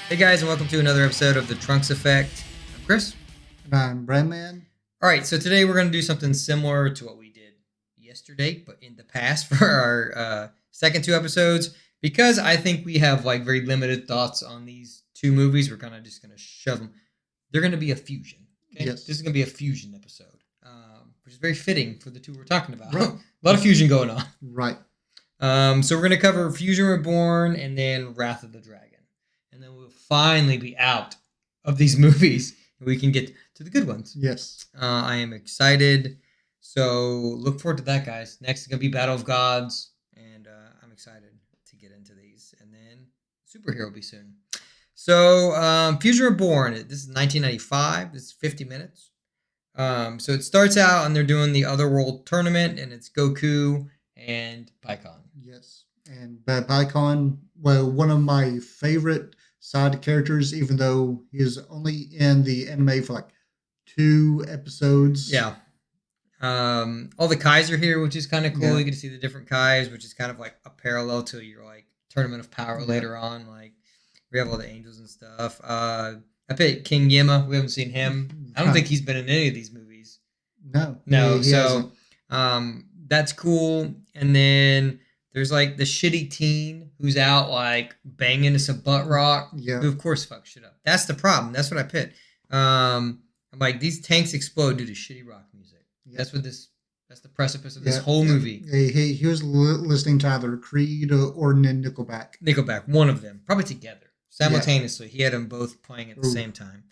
Hey guys, and welcome to another episode of The Trunks Effect. I'm Chris. And I'm Brandman. All right, so today we're going to do something similar to what we did yesterday, but in the past for our second two episodes. Because I think we have like very limited thoughts on these two movies, we're kind of just going to shove them. They're going to be a fusion. Okay? Yes. This is going to be a fusion episode, which is very fitting for the two we're talking about. Right. A lot of fusion going on. Right. So we're going to cover Fusion Reborn and then Wrath of the Dragon. And then we'll finally be out of these movies and we can get to the good ones. Yes. I am excited. So look forward to that, guys. Next is going to be Battle of Gods. And I'm excited to get into these. And then Superhero will be soon. So Fusion Reborn, this is 1995. This is 50 minutes. So it starts out and they're doing the Otherworld tournament. And it's Goku and Pycon. Yes. And Pycon, well, one of my favorite side characters, even though he is only in the anime for like 2 episodes. Yeah. All the Kais are here, which is kind of cool. Yeah. You get to see the different Kais, which is kind of like a parallel to your like Tournament of Power later on. Like we have all the angels and stuff. I bet King Yima. We haven't seen him. I don't think he's been in any of these movies. No. No. He So hasn't. that's cool. And then there's like the shitty teen who's out like banging to some butt rock. Yeah. Who of course fucks shit up. That's the problem. That's what I pit. I'm like, these tanks explode due to shitty rock music. Yeah. That's the precipice of this whole movie. He was listening to either Creed or Nickelback. Nickelback, one of them, probably together, simultaneously. Yeah. He had them both playing at the same time.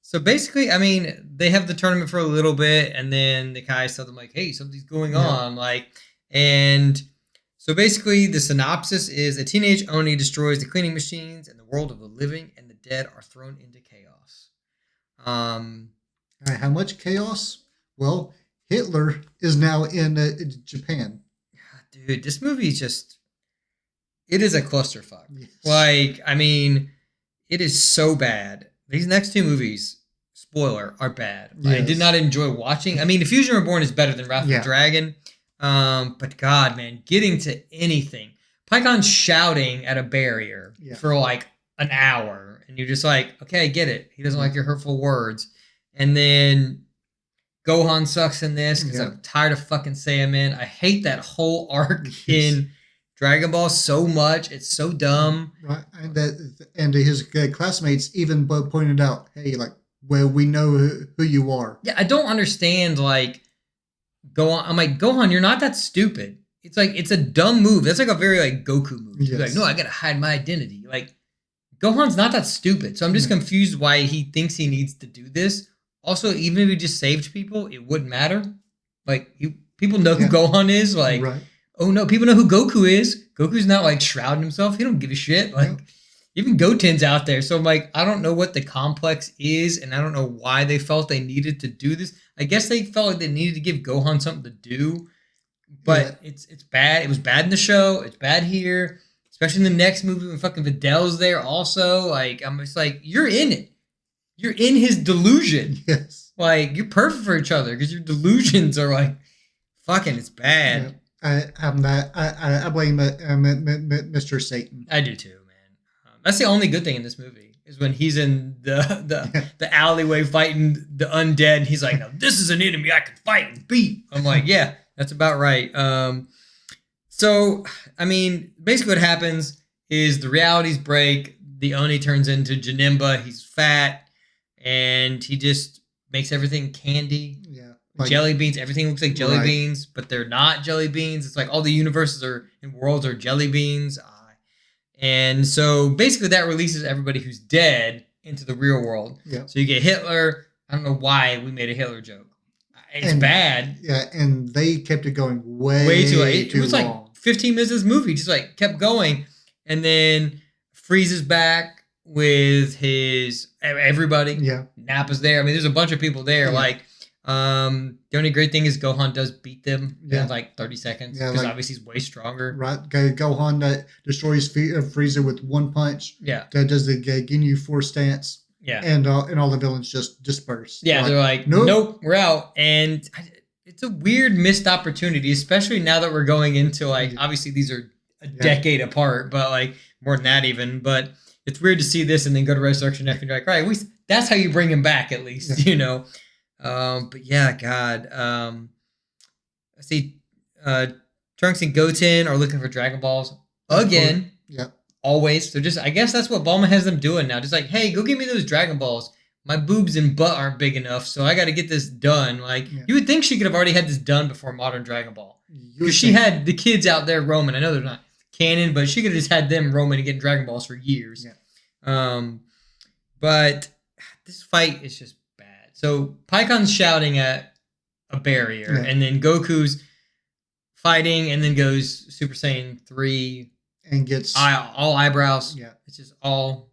So basically, I mean, they have the tournament for a little bit, and then the guys tell them like, "Hey, something's going on." Like, and so basically, the synopsis is a teenage Oni destroys the cleaning machines, and the world of the living and the dead are thrown into chaos. How much chaos? Well, Hitler is now in Japan. Dude, this movie is it is a clusterfuck. Yes. Like, I mean, it is so bad. These next two movies, spoiler, are bad. Yes. I did not enjoy watching. I mean, the Fusion Reborn is better than Wrath of the Dragon. But God, man, getting to anything. Pycon's shouting at a barrier for like an hour. And you're just like, okay, I get it. He doesn't like your hurtful words. And then Gohan sucks in this because I'm tired of fucking Saiyaman. I hate that whole arc in Dragon Ball so much. It's so dumb. Right. And his classmates even pointed out, hey, like, well, we know who you are. Yeah, I don't understand, like, Gohan. I'm like, Gohan, you're not that stupid. It's like, it's a dumb move. That's like a very, like, Goku move. Yes. Like, no, I gotta hide my identity. Like, Gohan's not that stupid. So I'm just confused why he thinks he needs to do this. Also, even if he just saved people, it wouldn't matter. Like, people know who Gohan is. Like, oh no, people know who Goku is. Goku's not like shrouding himself. He don't give a shit. Like, even Goten's out there. So I'm like, I don't know what the complex is, and I don't know why they felt they needed to do this. I guess they felt like they needed to give Gohan something to do, but it's bad. It was bad in the show. It's bad here, especially in the next movie when fucking Vidal's there also. Like, I'm just like, you're in it. You're in his delusion. Yes. Like, you're perfect for each other because your delusions are like, fucking, it's bad. Yeah. I blame Mr. Satan. I do too, man. That's the only good thing in this movie is when he's in the alleyway fighting the undead. And he's like, "No, this is an enemy I can fight and beat." I'm like, yeah, that's about right. So I mean, basically, what happens is the realities break. The Oni turns into Janemba. He's fat, and he just makes everything candy. Yeah. Like, jelly beans. Everything looks like jelly beans, but they're not jelly beans. It's like all the universes and worlds are jelly beans. And so basically that releases everybody who's dead into the real world. Yeah. So you get Hitler. I don't know why we made a Hitler joke. It's bad. Yeah, and they kept it going way too long. It was long. like 15 minutes of this movie. Just like kept going. And then Frieza's back with his everybody. Yeah. Nappa's there. I mean, there's a bunch of people there. Yeah. Like, the only great thing is Gohan does beat them in like 30 seconds because obviously he's way stronger. Right. Gohan destroys Frieza with one punch. Yeah. Does the Ginyu Force stance. Yeah. And all the villains just disperse. Yeah. They're like, nope, we're out. And it's a weird missed opportunity, especially now that we're going into like, obviously these are a decade apart, but like more than that even. But it's weird to see this and then go to Resurrection F and you're like, right, at least that's how you bring him back, at least, you know. But yeah, God. I see Trunks and Goten are looking for Dragon Balls again. Yeah. Always. They're just, I guess that's what Bulma has them doing now. Just like, hey, go get me those Dragon Balls. My boobs and butt aren't big enough, so I got to get this done. Like, you would think she could have already had this done before Modern Dragon Ball. Because she had the kids out there roaming. I know they're not canon, but she could have just had them roaming and getting Dragon Balls for years. Yeah. But this fight is just bad. So Paikon's shouting at a barrier, and then Goku's fighting, and then goes Super Saiyan 3 and gets all eyebrows. Yeah, it's just all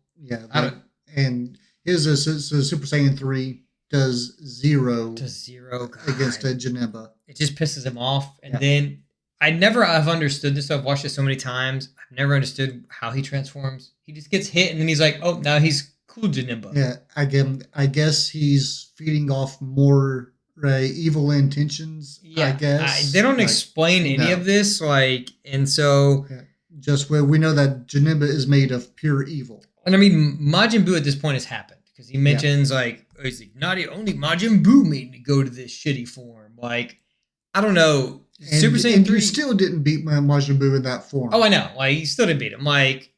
and his Super Saiyan 3 does zero God. Against Janemba. It just pisses him off, and then I never have understood this. I've watched it so many times. I've never understood how he transforms. He just gets hit, and then he's like, "Oh, now he's cool, Janemba." Yeah, again, I guess he's feeding off more evil intentions. Yeah, I guess they don't explain any of this, and so just where we know that Janemba is made of pure evil. And I mean, Majin Buu at this point has happened because he mentions he's like, not only Majin Buu made me go to this shitty form. Like, I don't know. Super Saiyan 3. You still didn't beat Majin Buu in that form. Oh, I know. Like, you still didn't beat him. Like,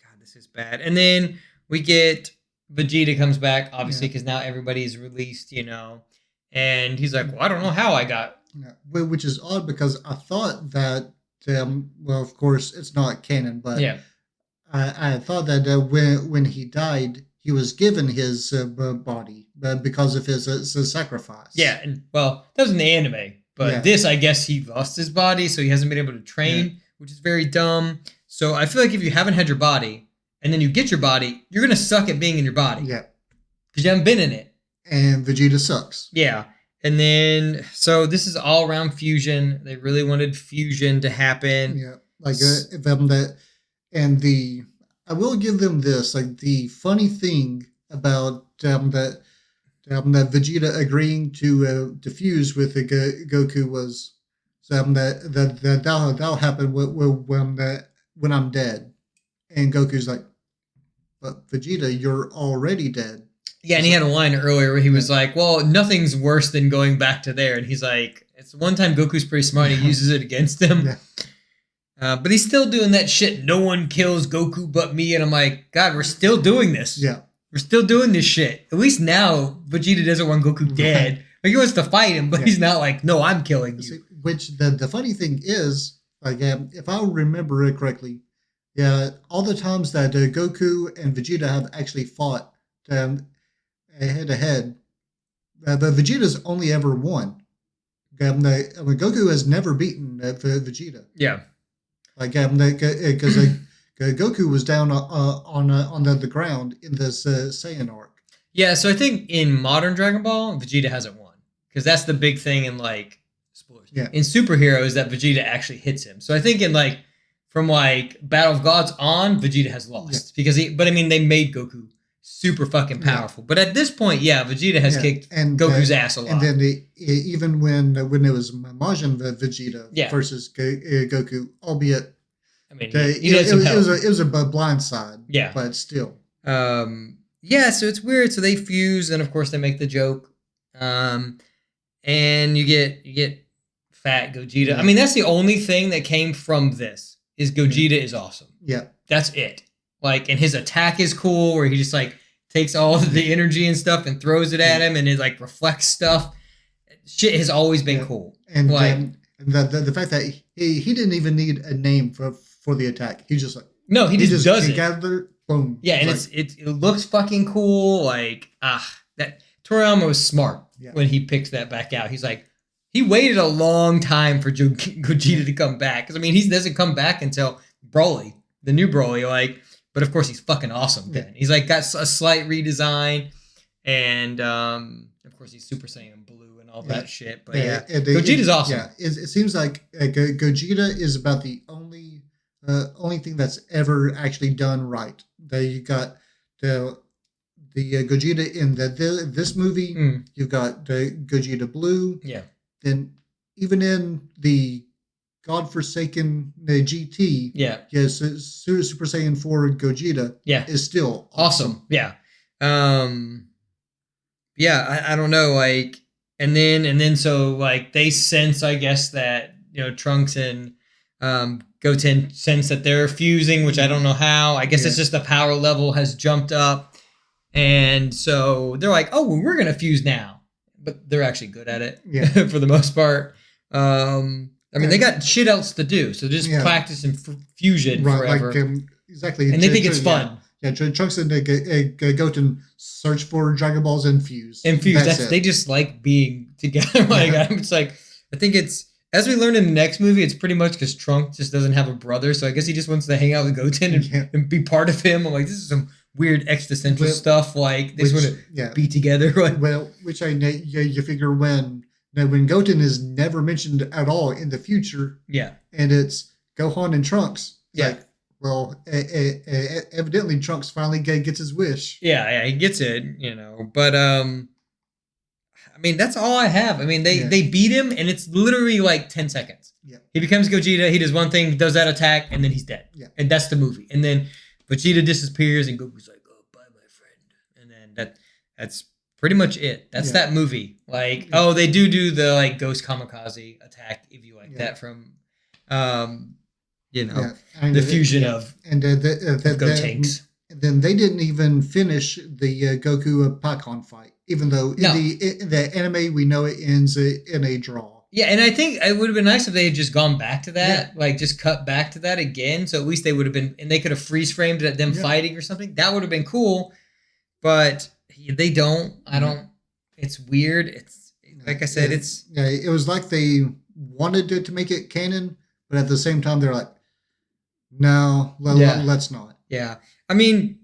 God, this is bad. And then we get Vegeta comes back, obviously, because now everybody's released, you know. And he's like, well, I don't know how I got. Yeah. Which is odd because I thought that, well, of course, it's not canon, but I thought that when he died, he was given his body because of his sacrifice. Yeah, and well, that was in the anime. But this, I guess he lost his body, so he hasn't been able to train, which is very dumb. So I feel like if you haven't had your body, and then you get your body, you're going to suck at being in your body. Yeah. Because you haven't been in it. And Vegeta sucks. Yeah. And then, so this is all around Fusion. They really wanted Fusion to happen. Yeah. Like, I will give them this, like, the funny thing about that Vegeta agreeing to fuse with Goku was that'll happen when I'm dead. And Goku's like, but Vegeta, you're already dead. Yeah, and he had a line earlier where he was like, well, nothing's worse than going back to there. And he's like, it's one time Goku's pretty smart. He uses it against him. Yeah. But he's still doing that shit. No one kills Goku but me. And I'm like, God, we're still doing this. Yeah. We're still doing this shit. At least now, Vegeta doesn't want Goku dead. Like, he wants to fight him, but he's not like, no, I'm killing you. Which the funny thing is, like, if I remember it correctly, all the times that Goku and Vegeta have actually fought head to head, but Vegeta's only ever won. Goku has never beaten Vegeta. Yeah. Like, because Goku was down on the ground in this Saiyan arc. Yeah, so I think in modern Dragon Ball, Vegeta hasn't won. Because that's the big thing in, like, spoilers. Yeah. In Superhero is that Vegeta actually hits him. So I think in, like, from, like, Battle of Gods on, Vegeta has lost. Yeah. Because they made Goku super fucking powerful. Yeah. But at this point, Vegeta has kicked Goku's ass a lot. And then even when it was Majin Vegeta versus Goku, albeit I mean, it was a blind side. Yeah. But still. So it's weird. So they fuse, and of course they make the joke. And you get fat Gogeta. Yeah. I mean, that's the only thing that came from this is Gogeta is awesome. Yeah. That's it. Like, and his attack is cool where he just like takes all of the energy and stuff and throws it at him and it like reflects stuff. Shit has always been cool. And like the fact that he didn't even need a name for the attack. He just like he just does it. Gather, boom. Yeah, and it looks fucking cool. Like that Toriyama was smart when he picked that back out. He's like, he waited a long time for Gogeta to come back because I mean he doesn't come back until Broly, the new Broly. Like, but of course he's fucking awesome. Then he's like got a slight redesign, and of course he's Super Saiyan Blue and all that shit. But Gogeta's awesome. Yeah, it seems like Gogeta is about the only thing that's ever actually done right. You got the Gogeta in this movie. You've got the Gogeta Blue. Yeah. Then even in the godforsaken GT, yeah, Super Saiyan 4 Gogeta, is still awesome. Yeah, yeah. I don't know, like, and then so like they sense, I guess, that Trunks and Goten sense that they're fusing, which I don't know how. I guess it's just the power level has jumped up, and so they're like, oh, well, we're gonna fuse now, but they're actually good at it for the most part. I mean, they got shit else to do, so just practice and fusion forever. Like, exactly, and they think it's fun. Yeah, Trunks and Goten search for Dragon Balls and fuse. They just like being together. Like it's like, I think it's, as we learn in the next movie, it's pretty much because Trunks just doesn't have a brother, so I guess he just wants to hang out with Goten and be part of him. I'm like, this is some weird existential stuff. Like they just want to be together. Well, which you figure when Goten is never mentioned at all in the future. Yeah, and it's Gohan and Trunks. Like, well, evidently Trunks finally gets his wish. Yeah, he gets it, But I mean, that's all I have. I mean, they beat him, and it's literally like 10 seconds. Yeah, he becomes Gogeta. He does one thing, does that attack, and then he's dead. Yeah, and that's the movie. And then Vegeta disappears, and Goku's like, "Oh, bye, my friend." And then that's pretty much it. That's that movie. Like, they do the like Ghost Kamikaze attack, if you like that from. The fusion of Gotenks. Then they didn't even finish the Goku Paikon fight, even though in the anime we know it ends in a draw. Yeah, and I think it would have been nice if they had just gone back to that, like just cut back to that again. So at least they would have been, and they could have freeze framed them fighting or something. That would have been cool, but they don't. I don't. It's weird. It's like I said. It was like they wanted to make it canon, but at the same time they're like, no, let's not. Yeah. I mean,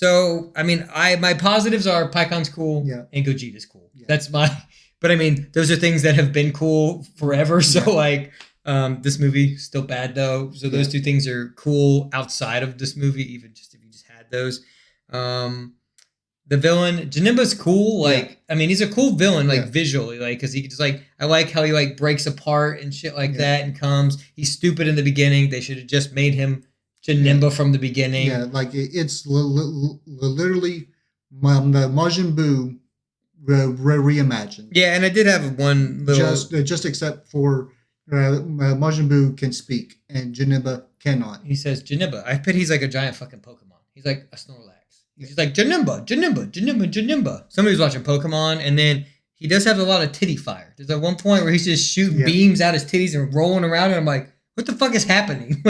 my positives are Paikon's cool and Gogeta's cool. Yeah. That's but I mean, those are things that have been cool forever. So like, this movie still bad though. So those two things are cool outside of this movie, even just if you just had those. The villain, Janemba's cool. Like, I mean, he's a cool villain, like visually, like, because he just like, I like how he like breaks apart and shit like that and comes. He's stupid in the beginning. They should have just made him Janemba from the beginning. Yeah, like it's literally Majin Buu reimagined. Yeah, and I did have one little just except for Majin Buu can speak and Janemba cannot. He says Janemba. I bet he's like a giant fucking Pokemon. He's like a Snorlax. He's like, Janemba. Somebody was watching Pokemon, and then he does have a lot of titty fire. There's at one point where he's just shooting beams out his titties and rolling around, and I'm like, what the fuck is happening?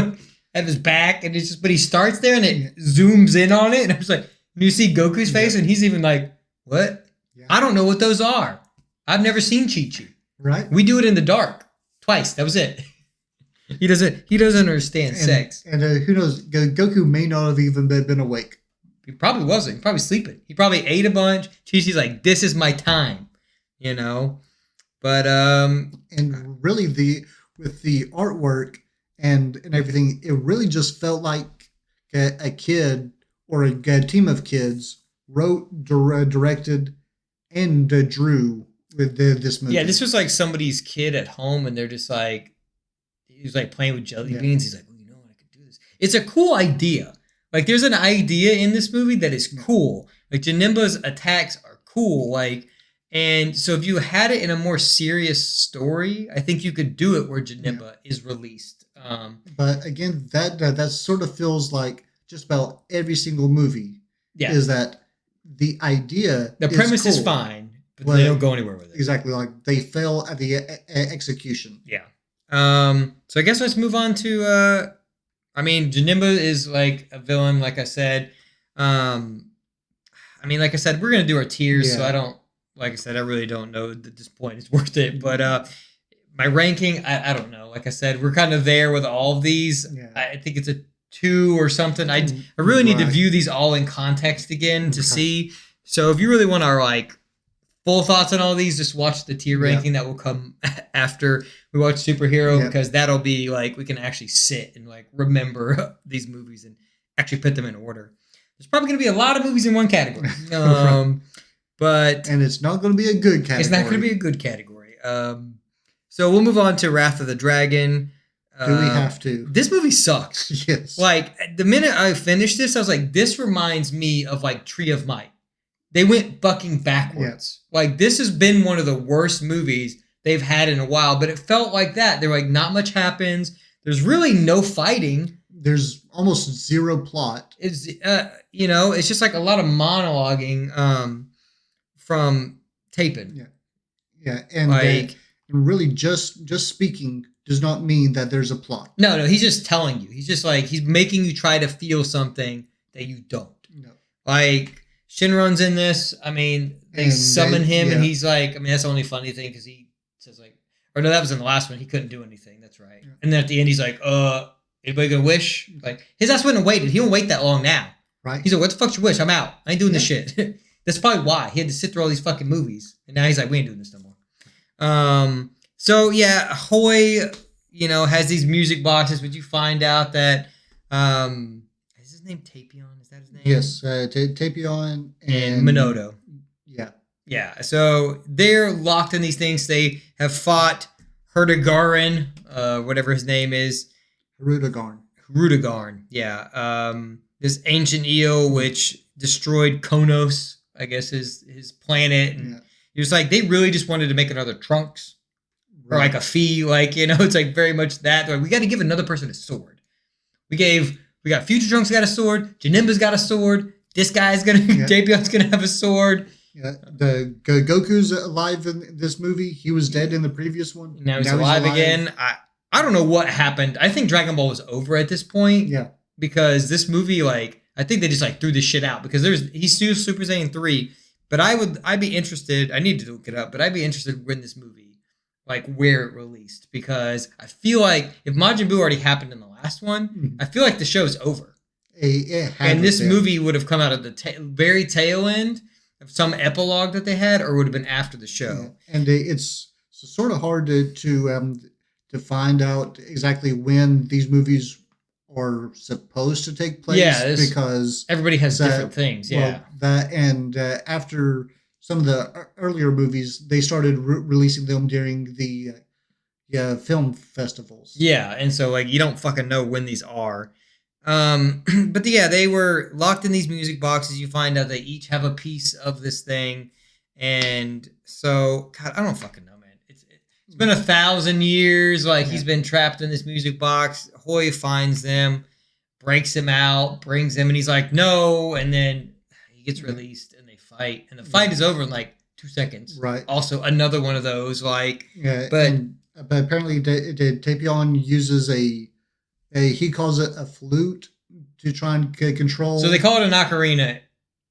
At his back, and it's just, but he starts there, and it zooms in on it, and I was like, and you see Goku's face, and he's even like, what? Yeah. I don't know what those are. I've never seen Chi-Chi. Right. We do it in the dark. Twice. That was it. He doesn't understand sex. And who knows, Goku may not have even been awake. He probably wasn't. He probably sleeping. He probably ate a bunch. Chi-Chi's like, this is my time, But and really with the artwork and everything, it really just felt like a kid or a team of kids wrote, directed, and drew with this movie. Yeah, this was like somebody's kid at home, and they're just like, he was like playing with jelly beans. He's like, well, I could do this. It's a cool idea. Like, there's an idea in this movie that is cool. Like, Janemba's attacks are cool. Like, and so if you had it in a more serious story, I think you could do it where Janemba is released. But again, that sort of feels like just about every single movie. Yeah. Is that the idea? The premise is fine, but they don't go anywhere with it. Exactly. Like, they fail at the execution. Yeah. So I guess let's move on to. I mean, Janemba is like a villain, like I said. Like I said, we're going to do our tiers, so I don't, like I said, I really don't know at this point it's worth it. But my ranking, I don't know. Like I said, we're kind of there with all of these. Yeah. I think it's a 2 or something. I really need to view these all in context again to see. So if you really want our like full thoughts on all these, just watch the tier ranking that will come after we watch Superhero, because that'll be like, we can actually sit and like remember these movies and actually put them in order. There's probably going to be a lot of movies in one category. And it's not going to be a good category. It's not going to be a good category. So we'll move on to Wrath of the Dragon. Do we have to? This movie sucks. Yes. Like, the minute I finished this, I was like, this reminds me of, like, Tree of Might. They went fucking backwards. Yeah. Like, this has been one of the worst movies they've had in a while, but it felt like that. They're like, not much happens. There's really no fighting. There's almost zero plot. It's, it's just like a lot of monologuing from Tapin. Yeah. Yeah, and really just speaking does not mean that there's a plot. No, he's just telling you. He's just like, he's making you try to feel something that you don't. No. Like, Shinron's in this. I mean, they summon him, and he's like, I mean, that's the only funny thing, because he says like, or no, that was in the last one. He couldn't do anything. That's right. Yeah. And then at the end, he's like, anybody gonna wish? Like, his ass wouldn't have waited. He won't wait that long now. Right. He's like, what the fuck's your wish? I'm out. I ain't doing this shit. That's probably why he had to sit through all these fucking movies. And now he's like, we ain't doing this no more. So yeah, Hoy, has these music boxes, but you find out that, is his name Tapion? Is that his name? Yes, Tapion and Minoto. Yeah. Yeah. So they're locked in these things. They have fought Herdegarin, whatever his name is. Rudagarn. Yeah. This ancient eel which destroyed Konos, I guess his planet. And he was like, they really just wanted to make another Trunks. Or like a fee, it's like very much that. Like, we got to give another person a sword. We got Future Trunks got a sword. Janemba's got a sword. This guy's Tapion's gonna have a sword. Yeah, the Goku's alive in this movie. He was dead in the previous one. Now he's alive again. I don't know what happened. I think Dragon Ball was over at this point. Yeah, because this movie, I think they just threw this shit out, because he's still Super Saiyan 3. But I'd be interested. I need to look it up, but I'd be interested in this movie. Where it released, because I feel like if Majin Buu already happened in the last one, I feel like the show's over. And this movie would have come out of the very tail end of some epilogue that they had, or would have been after the show. Yeah. And it's sort of hard to find out exactly when these movies are supposed to take place. Yeah, because everybody has different things. Yeah, after some of the earlier movies, they started releasing them during the film festivals. Yeah, and so you don't fucking know when these are. But yeah, they were locked in these music boxes. You find out they each have a piece of this thing, and so God, I don't fucking know, man. It's been 1,000 years. He's been trapped in this music box. Hoy finds them, breaks him out, brings him, and he's like, no, and then he gets released. Fight, and the fight is over in 2 seconds. Right. Also, another one of those but apparently Tapion uses he calls it a flute to try and get control. So they call it an ocarina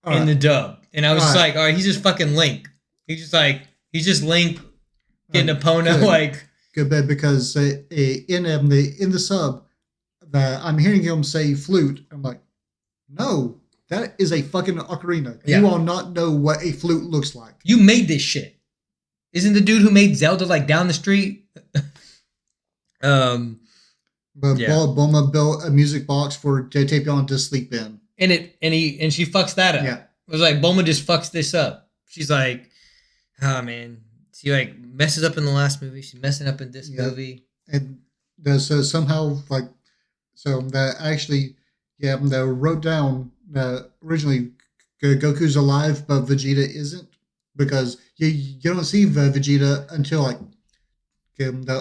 in the dub, and I was just like, all right, he's just fucking Link. He's just Link getting a Epona good, because in the sub, I'm hearing him say flute. I'm like, no. That is a fucking ocarina. Yeah. You all not know what a flute looks like. You made this shit. Isn't the dude who made Zelda down the street? But Bulma built a music box for Tapion to sleep in. And she fucks that up. Yeah. It was Bulma just fucks this up. She's like, oh man. She messes up in the last movie. She's messing up in this movie. And so somehow that actually they wrote down originally Goku's alive, but Vegeta isn't, because you don't see Vegeta until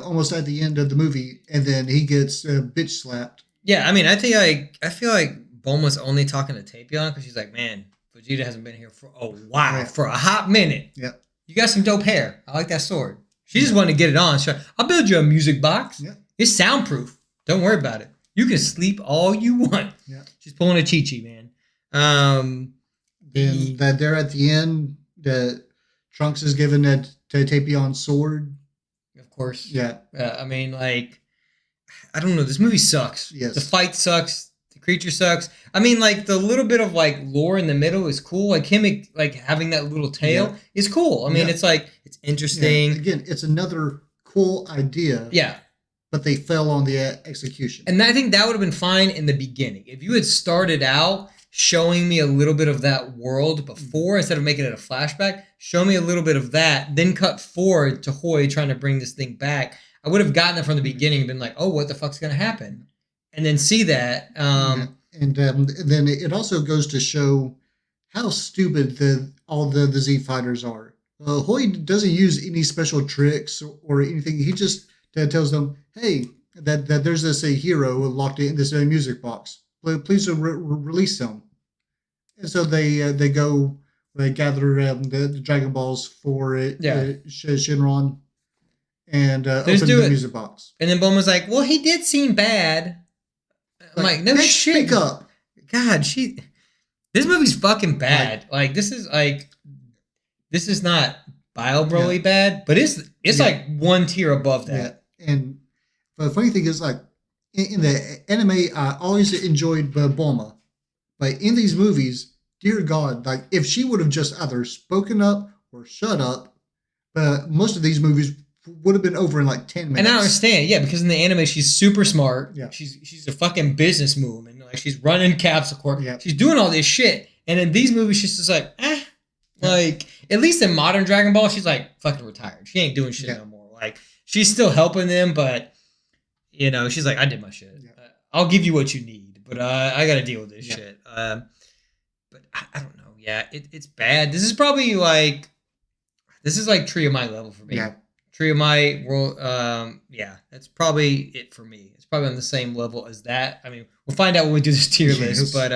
almost at the end of the movie, and then he gets bitch slapped. Yeah, I mean, I feel like Bulma's only talking to Tapion because she's like, man, Vegeta hasn't been here for a while, for a hot minute. Yeah, you got some dope hair. I like that sword. She just wanted to get it on. She's like, I'll build you a music box. Yeah, it's soundproof. Don't worry about it. You can sleep all you want. Yeah, she's pulling a Chi-Chi, man. Then that there at the end, the Trunks is given to Tapion's sword. Of course. Yeah. I mean, I don't know. This movie sucks. Yes. The fight sucks. The creature sucks. I mean, the little bit of lore in the middle is cool. Him having that little tail is cool. I mean, it's it's interesting. Yeah. Again, it's another cool idea. Yeah. But they fell on the execution. And I think that would have been fine in the beginning. If you had started out showing me a little bit of that world before instead of making it a flashback. Show me a little bit of that, then cut forward to Hoy trying to bring this thing back. I would have gotten it from the beginning and been like, oh, what the fuck's going to happen? And then see that. And then it also goes to show how stupid all the Z fighters are. Hoy doesn't use any special tricks or anything. He just tells them, hey, that there's this hero locked in this music box. Please release them. And so they go, they gather the Dragon Balls for Shinron and open the music box. And then Bulma's like, well, he did seem bad. I'm like, no shit. Speak up. God, this movie's fucking bad. Like this is not Bile Broly bad, but it's like one tier above that. Yeah. And the funny thing is, like, in the anime, I always enjoyed Bulma. But in these movies, dear God, like, if she would have just either spoken up or shut up, but most of these movies would have been over in like 10 minutes. And I understand, yeah, because in the anime, she's super smart. Yeah. She's a fucking businesswoman. Like, she's running Capsule Corp. Yeah. She's doing all this shit. And in these movies, she's just like, eh. Yeah. Like, at least in modern Dragon Ball, she's like fucking retired. She ain't doing shit no more. Like, she's still helping them, but, you know, she's like, I did my shit. Yeah. I'll give you what you need, but I got to deal with this shit. But I don't know. Yeah, it's bad. This is probably like, Tree of My level for me. Yeah. Tree of My world. That's probably it for me. It's probably on the same level as that. I mean, we'll find out when we do this tier list, but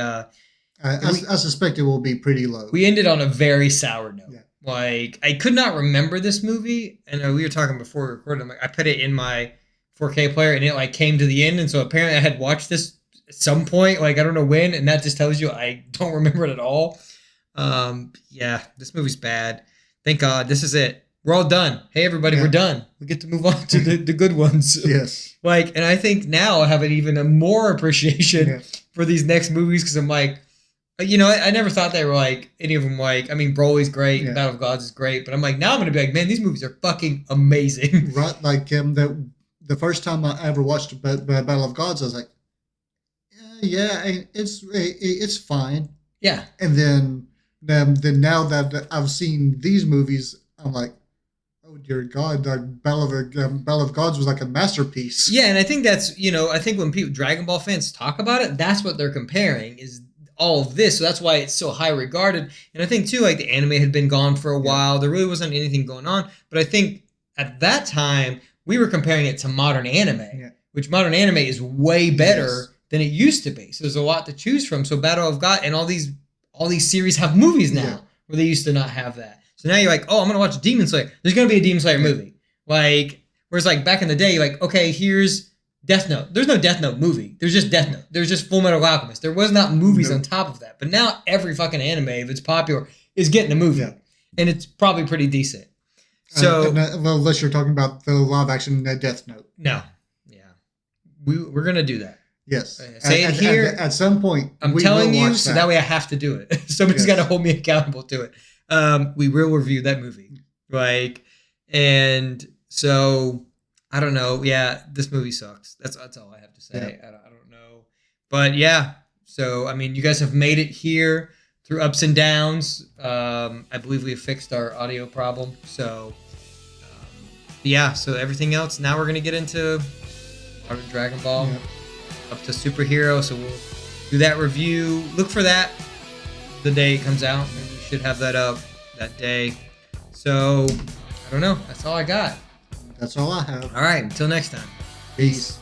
I suspect it will be pretty low. We ended on a very sour note. Yeah. Like, I could not remember this movie, and we were talking before we recorded. I put it in my 4K player, and it like came to the end, and so apparently I had watched this at some point, like I don't know when, and that just tells you I don't remember it at all. This movie's bad. Thank God, this is it. We're all done. Hey everybody, we're done. We get to move on to the good ones. Yes. Like, and I think now I have a more appreciation for these next movies because I'm like, you know, I never thought they were like any of them. Like, I mean, Broly's great, Battle of Gods is great, but I'm like, now I'm gonna be like, man, these movies are fucking amazing. Right, like the first time I ever watched Battle of Gods, I was like, it's fine. Yeah. And then now that I've seen these movies, I'm like, oh dear God, Battle of Gods was like a masterpiece. Yeah, and I think that's, you know, I think when Dragon Ball fans talk about it, that's what they're comparing is all of this. So that's why it's so high regarded. And I think too, like the anime had been gone for a while. There really wasn't anything going on. But I think at that time we were comparing it to modern anime, which modern anime is way better than it used to be. So there's a lot to choose from. So Battle of God and all these series have movies now where they used to not have that. So now you're like, oh, I'm going to watch Demon Slayer. There's going to be a Demon Slayer movie. Like, whereas like back in the day, you're like, okay, here's Death Note. There's no Death Note movie. There's just Death Note. There's just Full Metal Alchemist. There was not movies on top of that. But now every fucking anime, if it's popular, is getting a movie. Yeah. And it's probably pretty decent. So, unless you're talking about the live action Death Note. No. Yeah. We're going to do that. Yes. Say it here. At some point. I'm telling you, so that way I have to do it. Somebody's got to hold me accountable to it. We will review that movie. Like, and so I don't know. Yeah, this movie sucks. That's all I have to say. Yeah. I don't know. But yeah, so I mean, you guys have made it here through ups and downs. I believe we have fixed our audio problem. So so everything else. Now we're gonna get into modern Dragon Ball up to superhero. So we'll do that review. Look for that the day it comes out. Maybe we should have that up that day. So I don't know. That's all I got. That's all I have. All right. Until next time. Peace.